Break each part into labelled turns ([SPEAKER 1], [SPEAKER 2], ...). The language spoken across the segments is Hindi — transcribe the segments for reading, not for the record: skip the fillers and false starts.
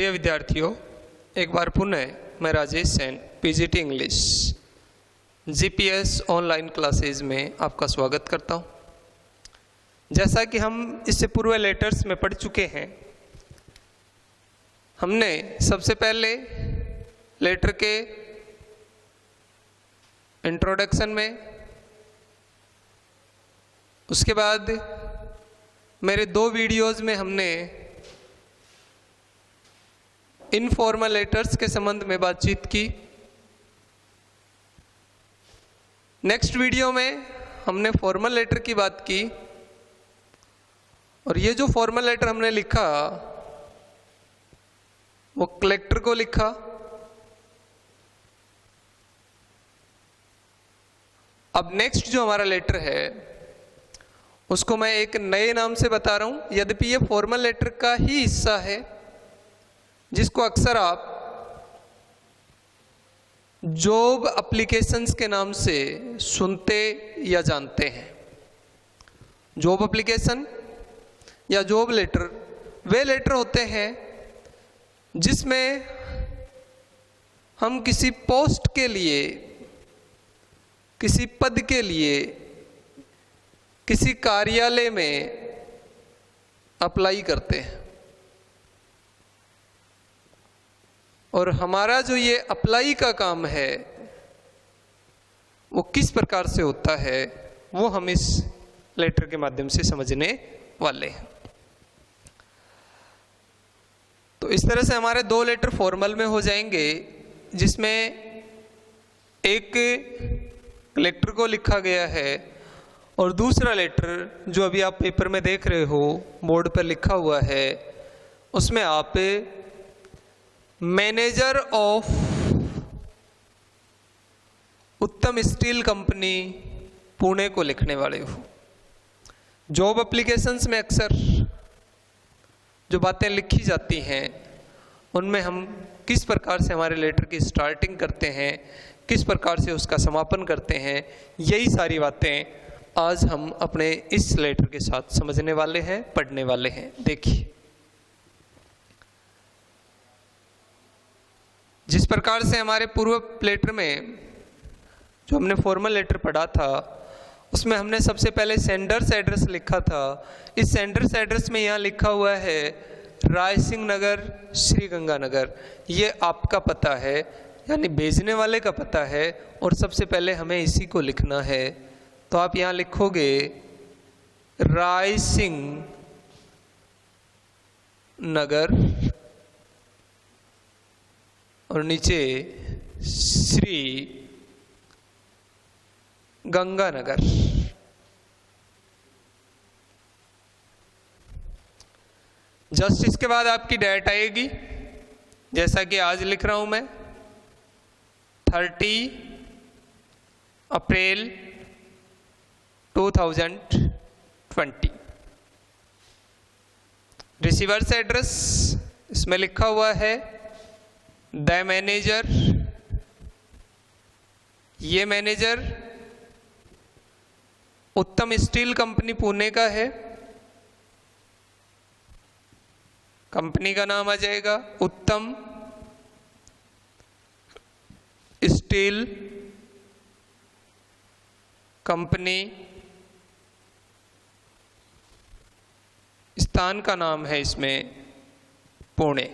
[SPEAKER 1] प्रिय विद्यार्थियों, एक बार पुनः मैं Rajesh Sen PGT English GPS online classes में आपका स्वागत करता हूं। जैसा कि हम इससे पूर्व लेटर्स में पढ़ चुके हैं, हमने सबसे पहले लेटर के इंट्रोडक्शन में, उसके बाद मेरे 2 वीडियोस में हमने इनफॉर्मल लेटर्स के संबंध में बातचीत की। नेक्स्ट वीडियो में हमने फॉर्मल लेटर की बात की, और ये जो फॉर्मल लेटर हमने लिखा वो कलेक्टर को लिखा। अब नेक्स्ट जो हमारा लेटर है उसको मैं एक नए नाम से बता रहा हूं, यद्यपि ये फॉर्मल लेटर का ही हिस्सा है, जिसको अक्सर आप जॉब एप्लीकेशंस के नाम से सुनते या जानते हैं। जॉब एप्लीकेशन या जॉब लेटर वे लेटर होते हैं जिसमें हम किसी पोस्ट के लिए, किसी पद के लिए, किसी कार्यालय में अप्लाई करते हैं, और हमारा जो ये अप्लाई का काम है वो किस प्रकार से होता है वो हम इस लेटर के माध्यम से समझने वाले हैं। तो इस तरह से हमारे 2 लेटर फॉर्मल में हो जाएंगे, जिसमें एक कलेक्टर को लिखा गया है और दूसरा लेटर जो अभी आप पेपर में देख रहे हो, बोर्ड पर लिखा हुआ है, उसमें आप मैनेजर ऑफ उत्तम स्टील कंपनी पुणे को लिखने वाले हो। जॉब एप्लीकेशंस में अक्सर जो बातें लिखी जाती हैं उनमें हम किस प्रकार से हमारे लेटर की स्टार्टिंग करते हैं, किस प्रकार से उसका समापन करते हैं, यही सारी बातें आज हम अपने इस लेटर के साथ समझने वाले हैं, पढ़ने वाले हैं। देखिए, जिस प्रकार से हमारे पूर्व लेटर में जो हमने फॉर्मल लेटर पढ़ा था उसमें हमने सबसे पहले सेंडर्स एड्रेस लिखा था। इस सेंडर्स एड्रेस में यहाँ लिखा हुआ है राय सिंह नगर, श्री गंगानगर। ये आपका पता है, यानी भेजने वाले का पता है, और सबसे पहले हमें इसी को लिखना है। तो आप यहाँ लिखोगे राय सिंह नगर और नीचे श्री गंगानगर। जस्ट इसके बाद आपकी डेट आएगी, जैसा कि आज लिख रहा हूं मैं, 30 अप्रैल 2020। रिसीवर्स एड्रेस इसमें लिखा हुआ है द मैनेजर। ये मैनेजर उत्तम स्टील कंपनी पुणे का है। कंपनी का नाम आ जाएगा उत्तम स्टील कंपनी। स्थान का नाम है इसमें पुणे।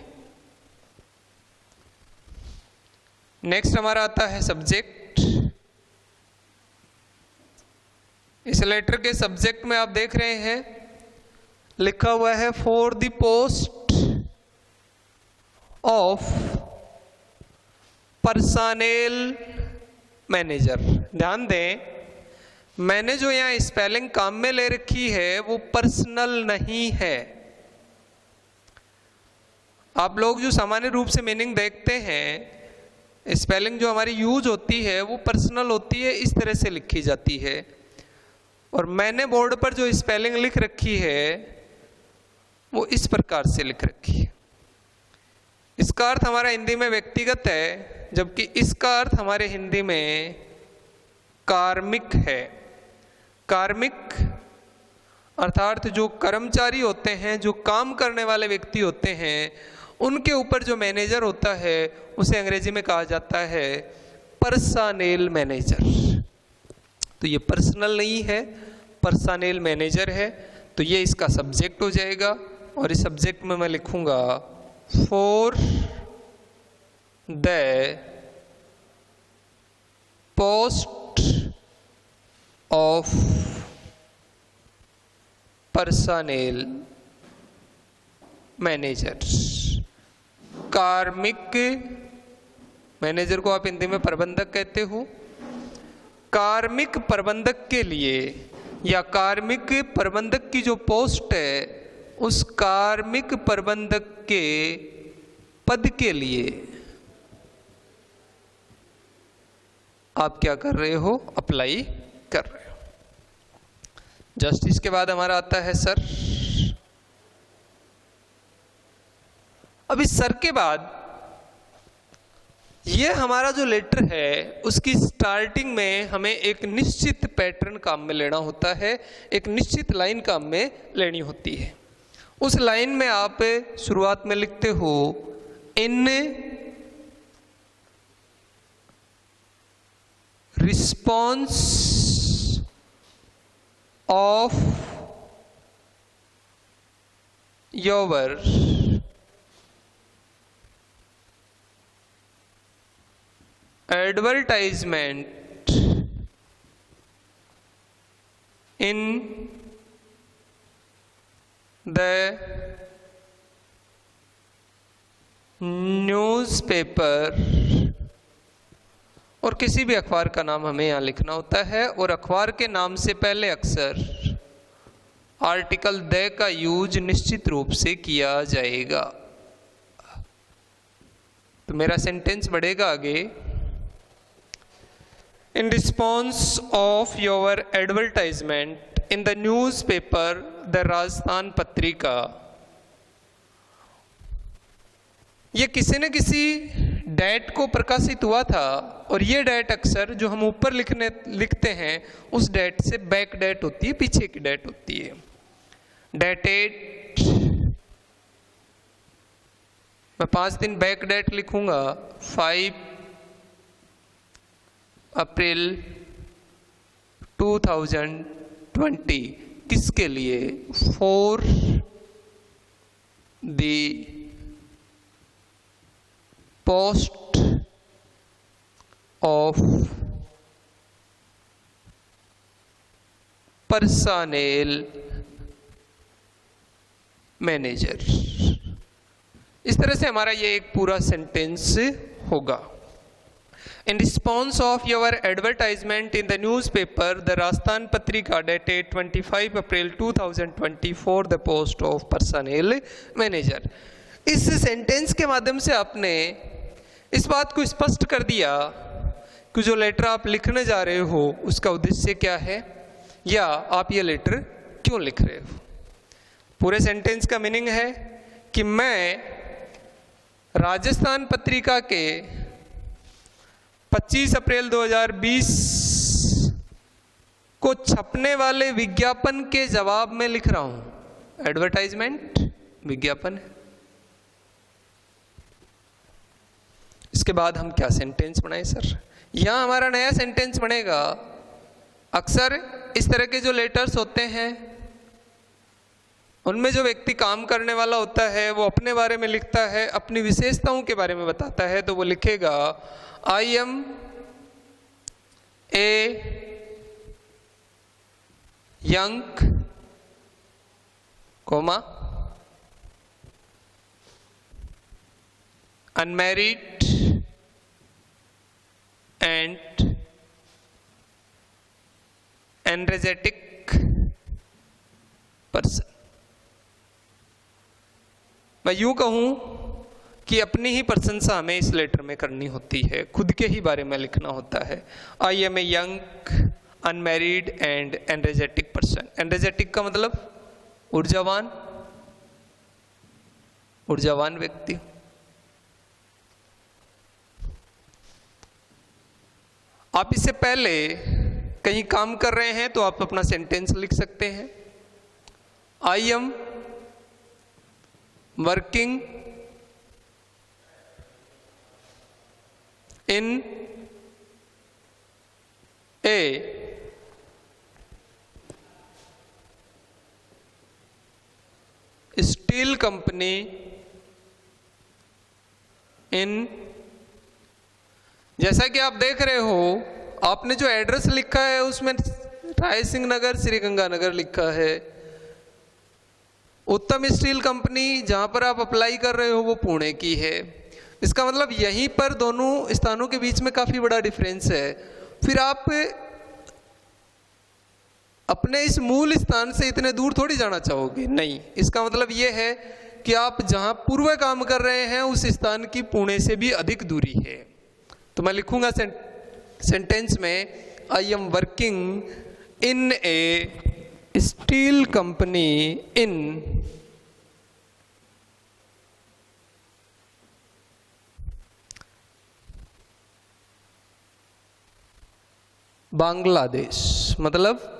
[SPEAKER 1] नेक्स्ट हमारा आता है सब्जेक्ट। इस लेटर के सब्जेक्ट में आप देख रहे हैं लिखा हुआ है for the post of personnel manager. ध्यान दें, मैंने जो यहाँ स्पेलिंग काम में ले रखी है वो पर्सनल नहीं है। आप लोग जो सामान्य रूप से मीनिंग देखते हैं, स्पेलिंग जो हमारी यूज होती है वो पर्सनल होती है, इस तरह से लिखी जाती है। और मैंने बोर्ड पर जो स्पेलिंग लिख रखी है वो इस प्रकार से लिख रखी है। इसका अर्थ हमारा हिंदी में व्यक्तिगत है, जबकि इसका अर्थ हमारे हिंदी में कार्मिक है। कार्मिक अर्थात जो कर्मचारी होते हैं, जो काम करने वाले व्यक्ति होते हैं, उनके ऊपर जो मैनेजर होता है उसे अंग्रेजी में कहा जाता है पर्सनेल मैनेजर। तो ये पर्सनल नहीं है, पर्सनेल मैनेजर है। तो ये इसका सब्जेक्ट हो जाएगा और इस सब्जेक्ट में मैं लिखूंगा for the post of personnel manager. कार्मिक मैनेजर को आप हिंदी में प्रबंधक कहते हो। कार्मिक प्रबंधक के लिए या कार्मिक प्रबंधक की जो पोस्ट है उस कार्मिक प्रबंधक के पद के लिए आप क्या कर रहे हो, अप्लाई कर रहे हो। जस्ट इसके बाद हमारा आता है सर। अब इस सर के बाद ये हमारा जो लेटर है उसकी स्टार्टिंग में हमें एक निश्चित पैटर्न काम में लेना होता है, एक निश्चित लाइन काम में लेनी होती है। उस लाइन में आप शुरुआत में लिखते हो in response of your advertisement in the newspaper, और किसी भी अखबार का नाम हमें यहाँ लिखना होता है और अखबार के नाम से पहले अक्सर आर्टिकल द का यूज निश्चित रूप से किया जाएगा। तो मेरा सेंटेंस बढ़ेगा आगे, in response of your advertisement in the newspaper the Rajasthan Patrika. ये किसी न किसी डेट को प्रकाशित हुआ था और ये डेट अक्सर जो हम ऊपर लिखते हैं उस डेट से बैक डेट होती है, पीछे की डेट होती है। डेटेड, मैं 5 दिन बैक डेट लिखूंगा, 5 अप्रैल 2020। किसके लिए? For the post of personnel manager. इस तरह से हमारा ये एक पूरा सेंटेंस होगा। In response of your advertisement in the newspaper, the Rajasthan Patrika dated 25 April 2024, the post of personnel manager। इस सेंटेंस के माध्यम से आपने इस बात को स्पष्ट कर दिया कि जो लेटर आप लिखने जा रहे हो उसका उद्देश्य क्या है या आप ये लेटर क्यों लिख रहे हो। पूरे सेंटेंस का मीनिंग है कि मैं राजस्थान पत्रिका के 25 अप्रैल 2020 को छपने वाले विज्ञापन के जवाब में लिख रहा हूं। एडवर्टाइजमेंट विज्ञापन है। इसके बाद हम क्या सेंटेंस बनाए सर? यहां हमारा नया सेंटेंस बनेगा। अक्सर इस तरह के जो लेटर्स होते हैं उनमें जो व्यक्ति काम करने वाला होता है वो अपने बारे में लिखता है, अपनी विशेषताओं के बारे में बताता है। तो वो लिखेगा I am a young, unmarried and energetic person। मैं यूं कहूं कि अपनी ही प्रशंसा हमें इस लेटर में करनी होती है, खुद के ही बारे में लिखना होता है। I am a young unmarried and energetic person. Energetic का मतलब ऊर्जावान, ऊर्जावान व्यक्ति। आप इससे पहले कहीं काम कर रहे हैं तो आप अपना सेंटेंस लिख सकते हैं। I am working in a steel company in, जैसा कि आप देख रहे हो, आपने जो एड्रेस लिखा है उसमें राय सिंह नगर श्रीगंगानगर लिखा है। उत्तम स्टील कंपनी जहां पर आप अप्लाई कर रहे हो वो पुणे की है। इसका मतलब यहीं पर दोनों स्थानों के बीच में काफी बड़ा डिफरेंस है। फिर आप अपने इस मूल स्थान से इतने दूर थोड़ी जाना चाहोगे, नहीं। इसका मतलब ये है कि आप जहां पूर्व काम कर रहे हैं उस स्थान की पुणे से भी अधिक दूरी है। तो मैं लिखूंगा सेंटेंस में, I am working in A steel company इन बांग्लादेश। मतलब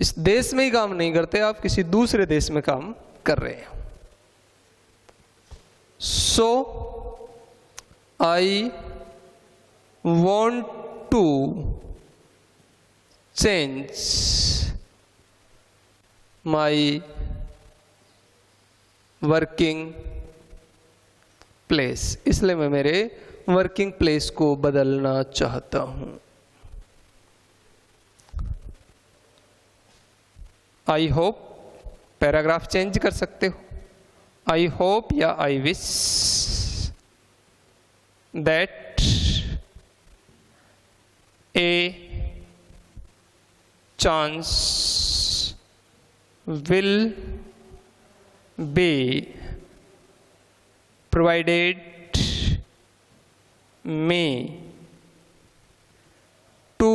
[SPEAKER 1] इस देश में ही काम नहीं करते, आप किसी दूसरे देश में काम कर रहे हैं। सो आई want to change my working place, इसलिए मैं मेरे वर्किंग प्लेस को बदलना चाहता हूं। आई होप, पैराग्राफ चेंज कर सकते हो, आई होप या I wish that a chance will be provided me to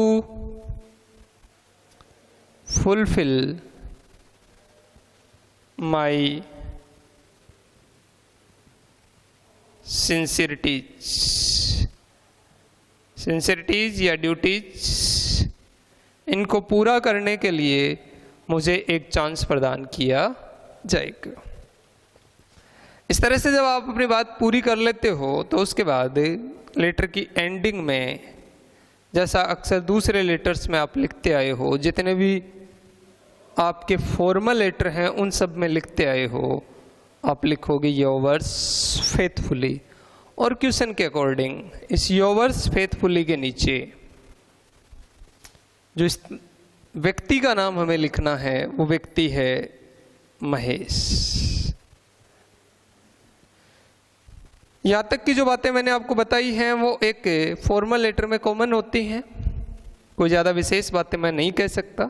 [SPEAKER 1] fulfill my सिंसियरिटीज या ड्यूटीज, इनको पूरा करने के लिए मुझे एक चांस प्रदान किया जाएगा। इस तरह से जब आप अपनी बात पूरी कर लेते हो तो उसके बाद लेटर की एंडिंग में, जैसा अक्सर दूसरे लेटर्स में आप लिखते आए हो, जितने भी आपके फॉर्मल लेटर हैं उन सब में लिखते आए हो, आप लिखोगे योवर्स फेथफुली। और क्वेश्चन के अकॉर्डिंग इस योवर्स फेथफुली के नीचे जो इस व्यक्ति का नाम हमें लिखना है वो व्यक्ति है महेश। यहां तक की जो बातें मैंने आपको बताई हैं वो एक फॉर्मल लेटर में कॉमन होती हैं, कोई ज़्यादा विशेष बातें मैं नहीं कह सकता।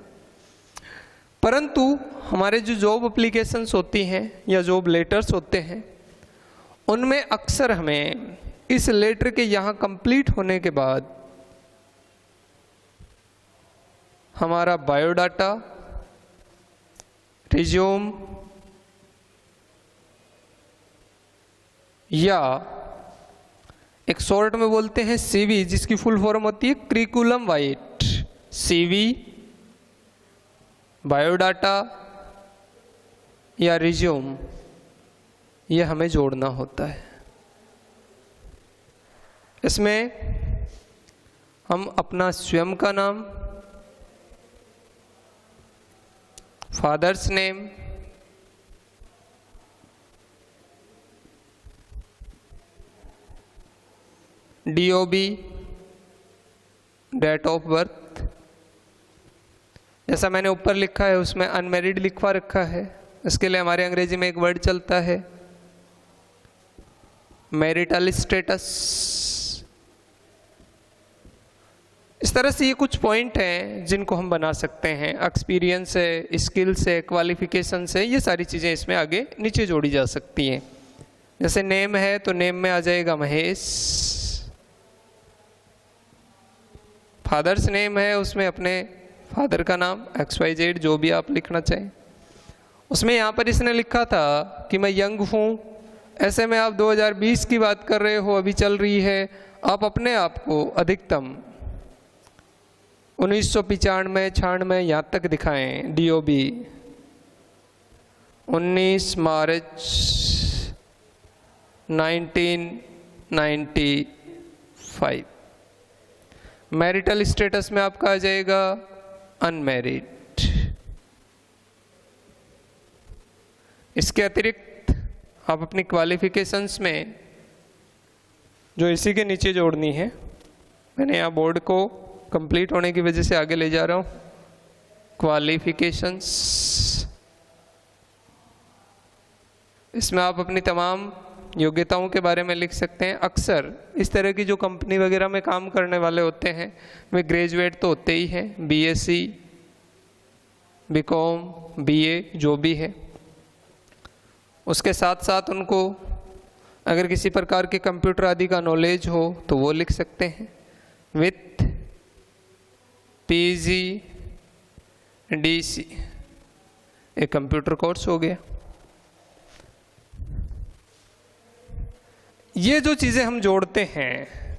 [SPEAKER 1] परंतु हमारे जो जॉब एप्लीकेशंस होती हैं या जॉब लेटर्स होते हैं उनमें अक्सर हमें इस लेटर के यहाँ कंप्लीट होने के बाद हमारा बायोडाटा, रिज्यूम या एक शॉर्ट में बोलते हैं सीवी, जिसकी फुल फॉर्म होती है करिकुलम वाइट, सीवी, बायोडाटा या रिज्यूम, ये हमें जोड़ना होता है। इसमें हम अपना स्वयं का नाम, father's name, DOB, date of birth, जैसा मैंने ऊपर लिखा है उसमें अनमैरिड लिखवा रखा है, इसके लिए हमारे अंग्रेजी में एक वर्ड चलता है मैरिटल स्टेटस। इस तरह से ये कुछ पॉइंट हैं जिनको हम बना सकते हैं। एक्सपीरियंस है, स्किल्स है, क्वालिफिकेशन है, ये सारी चीज़ें इसमें आगे नीचे जोड़ी जा सकती हैं। जैसे नेम है तो नेम में आ जाएगा महेश, फादर्स नेम है उसमें अपने फादर का नाम XYZ जो भी आप लिखना चाहें। उसमें यहाँ पर इसने लिखा था कि मैं यंग हूँ, ऐसे में आप 2020 की बात कर रहे हो, अभी चल रही है, आप अपने आप को अधिकतम 1995, 96 यहाँ तक दिखाएं। DOB 19 मार्च 5। मैरिटल स्टेटस में आपका आ जाएगा अनमैरिड। इसके अतिरिक्त आप अपनी क्वालिफिकेशंस में जो इसी के नीचे जोड़नी है, मैंने यहाँ बोर्ड को कंप्लीट होने की वजह से आगे ले जा रहा हूँ, क्वालिफिकेशंस, इसमें आप अपनी तमाम योग्यताओं के बारे में लिख सकते हैं। अक्सर इस तरह की जो कंपनी वगैरह में काम करने वाले होते हैं वे ग्रेजुएट तो होते ही हैं, बीएससी, बीकॉम, बीए जो भी है। उसके साथ साथ उनको अगर किसी प्रकार के कंप्यूटर आदि का नॉलेज हो तो वो लिख सकते हैं विथ पीजी डीसी, एक कंप्यूटर कोर्स हो गया। ये जो चीज़ें हम जोड़ते हैं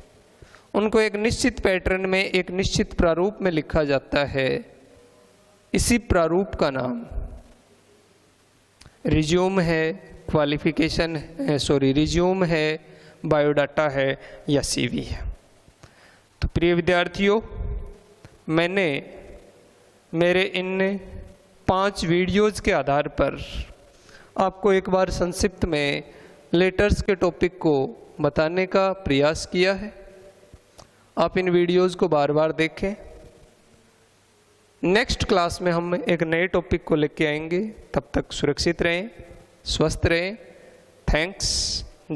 [SPEAKER 1] उनको एक निश्चित पैटर्न में, एक निश्चित प्रारूप में लिखा जाता है। इसी प्रारूप का नाम रिज्यूम है, क्वालिफिकेशन है, रिज्यूम है, बायोडाटा है या सीवी है। तो प्रिय विद्यार्थियों, मैंने मेरे इन 5 वीडियोज़ के आधार पर आपको एक बार संक्षिप्त में लेटर्स के टॉपिक को बताने का प्रयास किया है। आप इन वीडियोज़ को बार बार देखें। नेक्स्ट क्लास में हम एक नए टॉपिक को लेके आएंगे। तब तक सुरक्षित रहें, स्वस्थ रहें। थैंक्स।